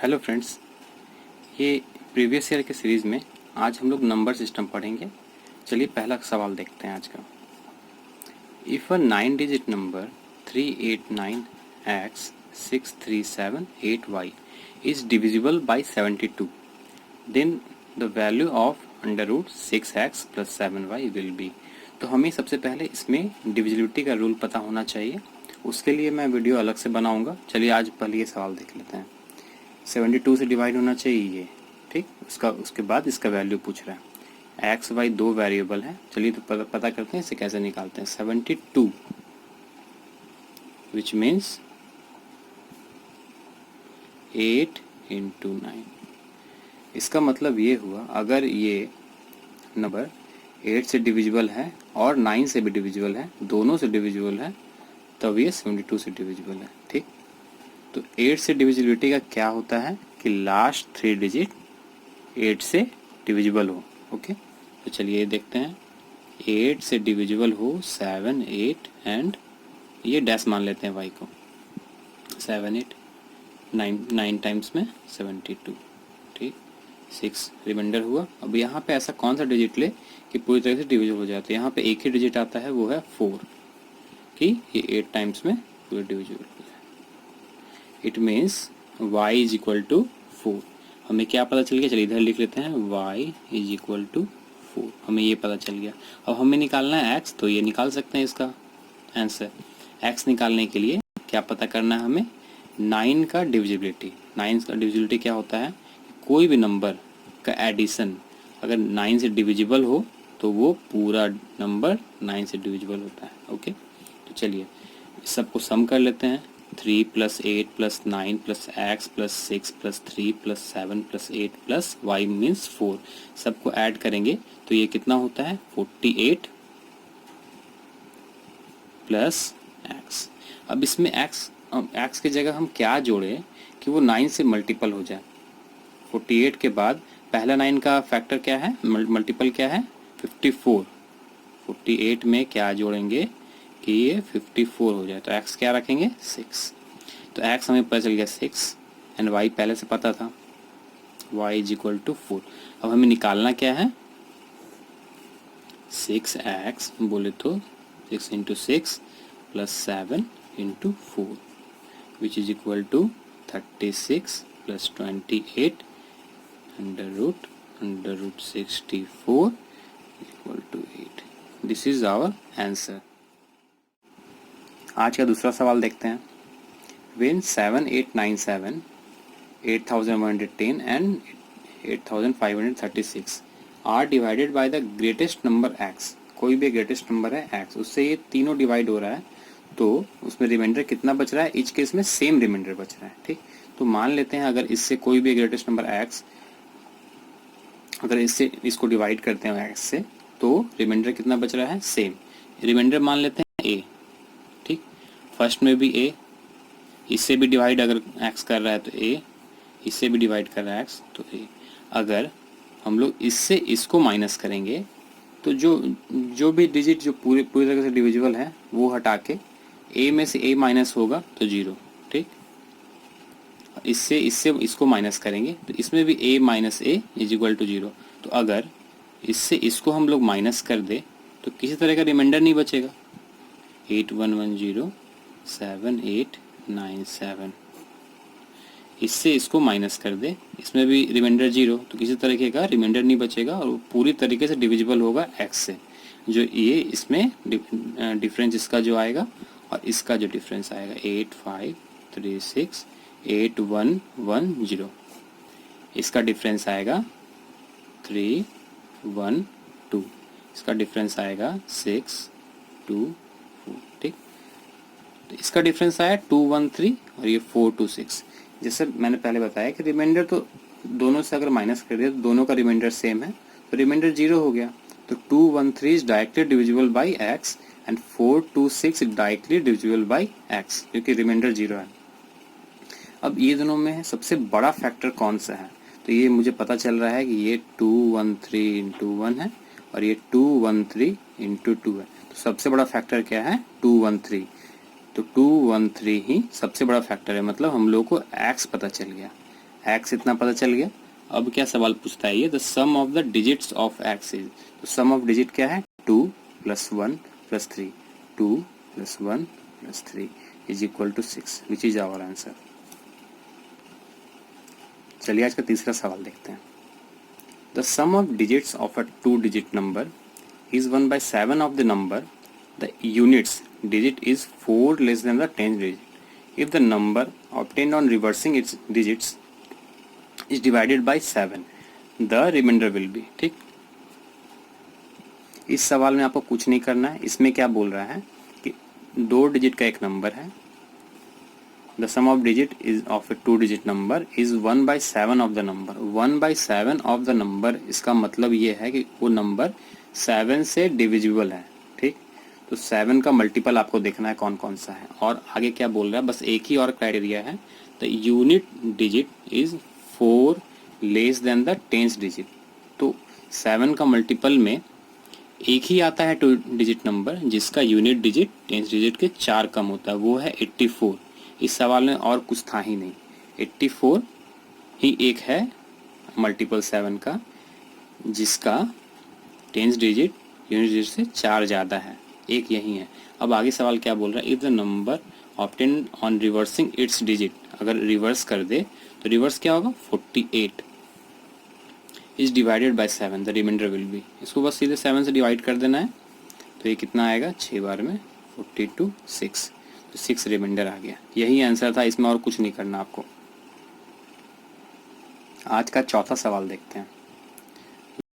Hello friends, ये previous year के series में आज हम लोग नंबर सिस्टम पढ़ेंगे। चलिए पहला सवाल देखते हैं आज का। If a 9 digit number 389x6378y is divisible by 72, then the value of √6x + 7y will be. तो हमें सबसे पहले इसमें डिविजिबिलिटी का रूल पता होना चाहिए। उसके लिए मैं वीडियो अलग से बनाऊंगा। चलिए आज पहले ये सवाल देख लेते हैं। 72 से डिवाइड होना चाहिए ये, ठीक। उसके बाद इसका वैल्यू पूछ रहा है। एक्स वाई दो वेरिएबल है। चलिए तो पता करते हैं इसे कैसे निकालते हैं। 72 विच मीन्स 8 × 9। इसका मतलब ये हुआ, अगर ये नंबर 8 से डिविजिबल है और 9 से भी डिविजिबल है, दोनों से डिविजिबल है, तब ये 72 से डिविजिबल है, ठीक। तो 8 से डिविजिबिलिटी का क्या होता है कि लास्ट 3 डिजिट 8 से डिविजिबल हो। ओके, तो चलिए देखते हैं। 8 से डिविजिबल हो 7, 8 एंड ये डैश मान लेते हैं y को। 7, 8, 9 टाइम्स में 72, ठीक। 6 रिमाइंडर हुआ। अब यहाँ पे ऐसा कौन सा डिजिट ले कि पूरी तरह से डिविजिबल हो जाता है। यहाँ पे एक ही डिजिट आता है, वो है 4, कि ये 8 टाइम्स में पूरा डिविजिबल हो जाए। It means y is equal to 4। हमें क्या पता चल गया, चलिए इधर लिख लेते हैं। y इज इक्वल टू 4, हमें ये पता चल गया। अब हमें निकालना है x, तो ये निकाल सकते हैं इसका आंसर। x निकालने के लिए क्या पता करना है हमें, 9 का डिविजिबिलिटी। 9 का डिविजिबिलिटी क्या होता है, कोई भी नंबर का एडिशन अगर 9 से डिविजिबल हो तो वो पूरा नंबर 9 से डिविजिबल होता है। ओके, तो चलिए सबको सम कर लेते हैं। 3 + 8 + 9 + x + 6 + 3 + 7 + 8 + y मीन्स 4। सबको ऐड करेंगे तो ये कितना होता है, 48 + x। अब इसमें x की जगह हम क्या जोड़े कि वो 9 से मल्टीपल हो जाए। 48 के बाद पहला 9 का फैक्टर क्या है, मल्टीपल क्या है, 54। 48 में क्या जोड़ेंगे कि ये 54 हो जाए, तो x क्या रखेंगे, 6। तो x हमें पता चल गया 6 एंड y पहले से पता था, y इज इक्वल टू 4। अब हमें निकालना क्या है, 6x बोले तो 6 × 6 + 7 × 4 which is equal to 36 + 28 √64 equal to 8। This is our answer. आज का दूसरा सवाल देखते हैं। When 7, 8, 9, 7, 8110 and 8536 are divided by the greatest number x, कोई भी ग्रेटेस्ट नंबर है x, उससे ये तीनों डिवाइड हो रहा है, तो उसमें रिमाइंडर कितना बच रहा है, इच केस में सेम रिमाइंडर बच रहा है, ठीक। तो मान लेते हैं अगर इससे कोई भी ग्रेटेस्ट नंबर x, अगर इससे इसको डिवाइड करते हैं x से, तो रिमाइंडर कितना बच रहा है, सेम रिमाइंडर मान लेते हैं a, ठीक। फर्स्ट में भी a, इससे भी डिवाइड अगर x कर रहा है तो a, इससे भी डिवाइड कर रहा है x तो a। अगर हम लोग इससे इसको माइनस करेंगे तो जो भी डिजिट जो पूरी तरह से डिविजिबल है वो हटा के a में से a माइनस होगा तो 0, ठीक। इससे इसको माइनस करेंगे तो इसमें भी a - a is equal to 0। तो अगर इससे इसको हम लोग माइनस कर दे तो किसी तरह का रिमाइंडर नहीं बचेगा। 8110 7897, इससे इसको माइनस कर दे, इसमें भी रिमाइंडर 0, तो किसी तरीके का रिमाइंडर नहीं बचेगा और पूरी तरीके से डिविजिबल होगा x से। जो ये इसमें डिफरेंस इसका जो आएगा और इसका जो डिफरेंस आएगा 8536 8110, इसका डिफरेंस आएगा 312, इसका डिफरेंस आएगा 624, ठीक। तो इसका डिफरेंस आया 213 और ये 426। जैसे मैंने पहले बताया कि रिमाइंडर तो दोनों से अगर माइनस कर दिया तो दोनों का रिमाइंडर सेम है, तो रिमाइंडर 0 हो गया। तो 213 is directly divisible by x and 426 directly divisible by x, क्योंकि रिमाइंडर 0 है। अब ये दोनों में सबसे बड़ा फैक्टर कौन सा है, तो ये मुझे पता चल रहा है कि ये 213 × 1 है और ये 213 × 2 है। तो सबसे बड़ा फैक्टर क्या है, 213। तो 213 ही सबसे बड़ा फैक्टर है, मतलब हम लोग को x पता चल गया। एक्स इतना पता चल गया। अब क्या सवाल पूछता है ये, the sum of the digits of x is, तो सम ऑफ डिजिट क्या है, 2 + 1 + 3, 2 + 1 + 3 is equal to 6, which is our answer. चलिए आज का तीसरा सवाल देखते हैं। The sum of digits of a 2 digit number is 1/7 of the number. The units digit is 4 less than the 10th digit. If the number obtained on reversing its digits is divided by 7, the remainder will be। ठीक, इस सवाल में आपको कुछ नहीं करना है। इसमें क्या बोल रहा है कि 2 डिजिट का एक नंबर है, the sum of digit is of a 2 digit number is 1/7 of the number. 1/7 of the number, इसका मतलब ये है कि वो नंबर 7 से डिविजिबल है। ठीक, तो 7 का मल्टीपल आपको देखना है कौन कौन सा है। और आगे क्या बोल रहा है, बस एक ही और क्राइटेरिया है, the unit digit is 4 less than the 10th digit. तो 7 का मल्टीपल में एक ही आता है 2 डिजिट नंबर जिसका यूनिट डिजिट 10th डिजिट के 4 कम होता है, वो है 84। इस सवाल में और कुछ था ही नहीं, 84 ही एक है मल्टीपल 7 का जिसका 10th डिजिट यूनिट डिजिट से 4 ज़्यादा है, एक यही है। अब आगे सवाल क्या बोल रहा है, if the number obtain on reversing its digit, अगर रिवर्स कर दे तो रिवर्स क्या होगा, 48 is divided by 7, the remainder will be. इसको बस सीधे 7 से डिवाइड कर देना है, तो ये कितना आएगा, 6 बार में 42 6, तो 6 रिमाइंडर आ गया। यही आंसर था, इसमें और कुछ नहीं करना आपको। आज का चौथा सवाल देखते हैं।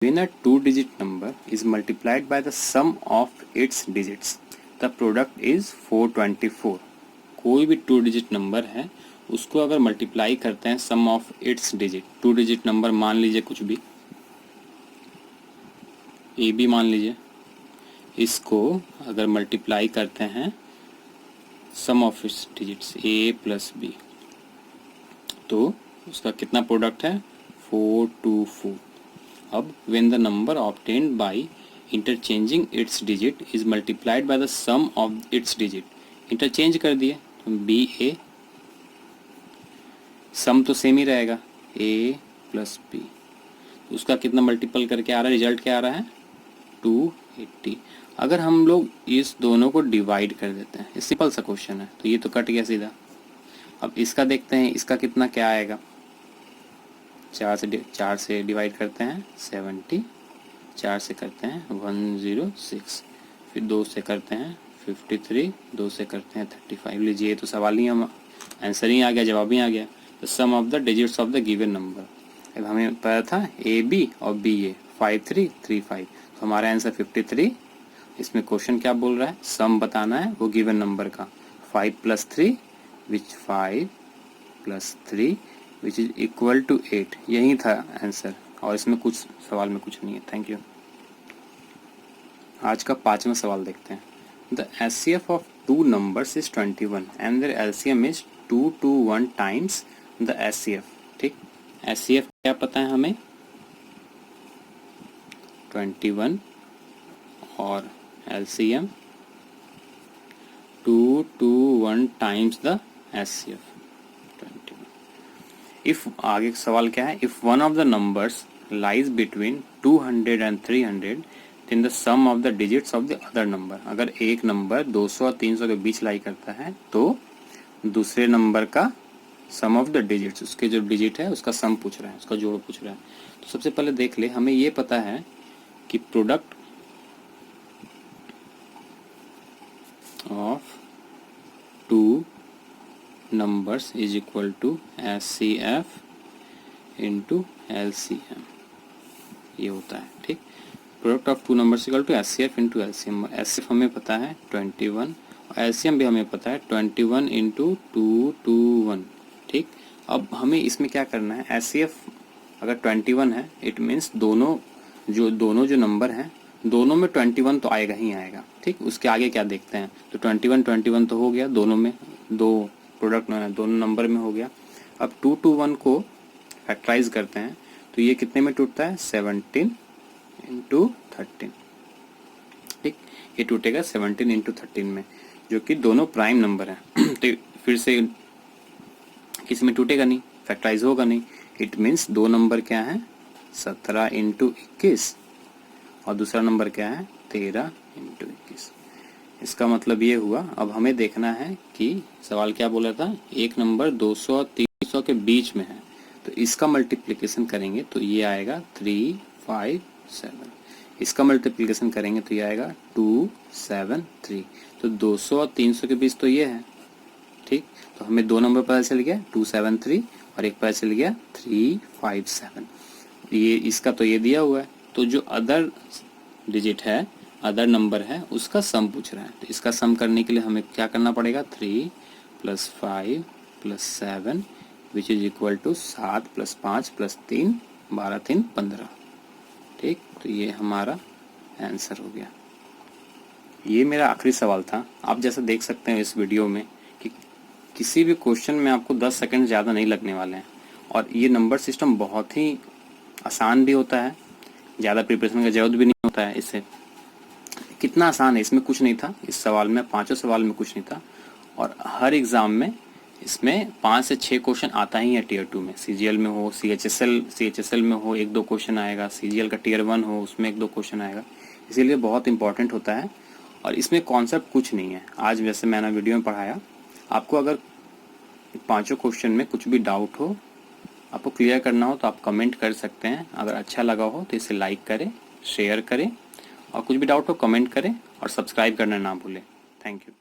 When a 2-digit number is multiplied by the sum of its digits, the product is 424। कोई भी 2 डिजिट नंबर है उसको अगर मल्टीप्लाई करते हैं sum of its digit, 2 digit number मान लीजिए कुछ भी, ए बी मान लीजिए, इसको अगर मल्टीप्लाई करते हैं sum of its digits A plus B, तो उसका कितना प्रोडक्ट है, 424। अब when the number obtained by interchanging its digit is multiplied by the sum of its digit, interchange कर दिए तो बी ए, सम तो सेम ही रहेगा ए प्लस बी, उसका कितना मल्टीपल करके आ रहा है, रिजल्ट क्या आ रहा है, 280। अगर हम लोग इस दोनों को डिवाइड कर देते हैं, सिंपल सा क्वेश्चन है, तो ये तो कट गया सीधा। अब इसका देखते हैं, इसका कितना क्या आएगा, 4 से डिवाइड करते हैं 70, 4 से करते हैं 106, फिर 2 से करते हैं 53, 2 से करते हैं 35। लीजिए तो सवाल ही, हम आंसर ही आ गया, जवाब ही आ गया। The sum of the digits of the given number, अब हमें पता था ए बी और बी ए, 5335, तो हमारा आंसर 53। इसमें क्वेश्चन क्या बोल रहा है, सम बताना है वो गिवन नंबर का, 5 + 3 विच 5 + 3 विच इज इक्वल टू 8, यही था आंसर, और इसमें कुछ सवाल में कुछ नहीं है। Thank you. आज का 5वां सवाल देखते हैं। The HCF of 2 numbers is 21 and their LCM is 221 times the HCF. ठीक, एचसीएफ क्या पता है हमें, 21 और LCM 221 times the HCF 21। If, आगे सवाल क्या है, if one of the numbers lies between 200 and 300 then the sum of the digits of the other number. अगर एक नंबर 200 और 300 के बीच लाई करता है तो दूसरे नंबर का सम ऑफ द डिजिट्स, उसके जो डिजिट है उसका सम पूछ रहा है, उसका जोड़ पूछ रहा है। तो सबसे पहले देख ले, हमें ये पता है कि product of 2 numbers is equal to SCF into LCM, ये होता है। ठीक, product of 2 numbers equal to SCF into LCM। SCF हमें पता है 21 और LCM भी हमें पता है 21 into 221। ठीक, अब हमें इसमें क्या करना है, SCF अगर 21 है इट मीन्स दोनों जो नंबर हैं दोनों में 21 तो आएगा ही आएगा। ठीक, उसके आगे क्या देखते हैं, तो 21 तो हो गया, दोनों में, दो प्रोडक्ट दोनों नंबर में हो गया। अब 221 को फैक्टराइज करते हैं तो ये कितने में टूटता है, 17 into 13। ठीक, ये टूटेगा 17 into 13 में, जो कि दोनों प्राइम नंबर हैं। तो फिर से किसी में टूटेगा नहीं, फैक्टराइज होगा नहीं। इट मीन्स दो नंबर क्या है 17 इंटू 21 और दूसरा नंबर क्या है 13 इंटू 21। इसका मतलब ये हुआ, अब हमें देखना है कि सवाल क्या बोला था, एक नंबर 200 और 300 के बीच में है, तो इसका मल्टीप्लिकेशन करेंगे तो ये आएगा 357। इसका मल्टीप्लिकेशन करेंगे तो ये आएगा 273। तो 200 और 300 के बीच तो ये है, ठीक। तो हमें दो नंबर पता चल गया 273 और एक पता चल गया 357। ये इसका तो ये दिया हुआ है, तो जो अदर डिजिट है, अदर नंबर है, उसका सम पूछ रहा है। तो इसका सम करने के लिए हमें क्या करना पड़ेगा, 3 + 5 + 7 विच इज इक्वल टू 7 + 5 + 3 12 3 15। ठीक, तो ये हमारा आंसर हो गया। ये मेरा आखिरी सवाल था। आप जैसा देख सकते हैं इस वीडियो में कि किसी भी क्वेश्चन में आपको 10 सेकंड ज़्यादा नहीं लगने वाले हैं, और ये नंबर सिस्टम बहुत ही आसान भी होता है, ज़्यादा प्रिपरेशन का जरूरत भी नहीं होता है। इससे कितना आसान है, इसमें कुछ नहीं था, इस सवाल में, पांचों सवाल में कुछ नहीं था। और हर एग्ज़ाम में इसमें 5 से 6 क्वेश्चन आता ही है टियर 2 में। सीजीएल में हो, सीएचएसएल में हो 1-2 क्वेश्चन आएगा, सीजीएल का टियर 1 हो उसमें 1-2 क्वेश्चन आएगा, इसीलिए बहुत इंपॉर्टेंट होता है। और इसमें कॉन्सेप्ट कुछ नहीं है, आज वैसे मैंने वीडियो में पढ़ाया। आपको अगर पांचों क्वेश्चन में कुछ भी डाउट हो, आपको क्लियर करना हो, तो आप कमेंट कर सकते हैं। अगर अच्छा लगा हो तो इसे लाइक करें, शेयर करें, और कुछ भी डाउट हो कमेंट करें, और सब्सक्राइब करना ना भूलें। Thank you.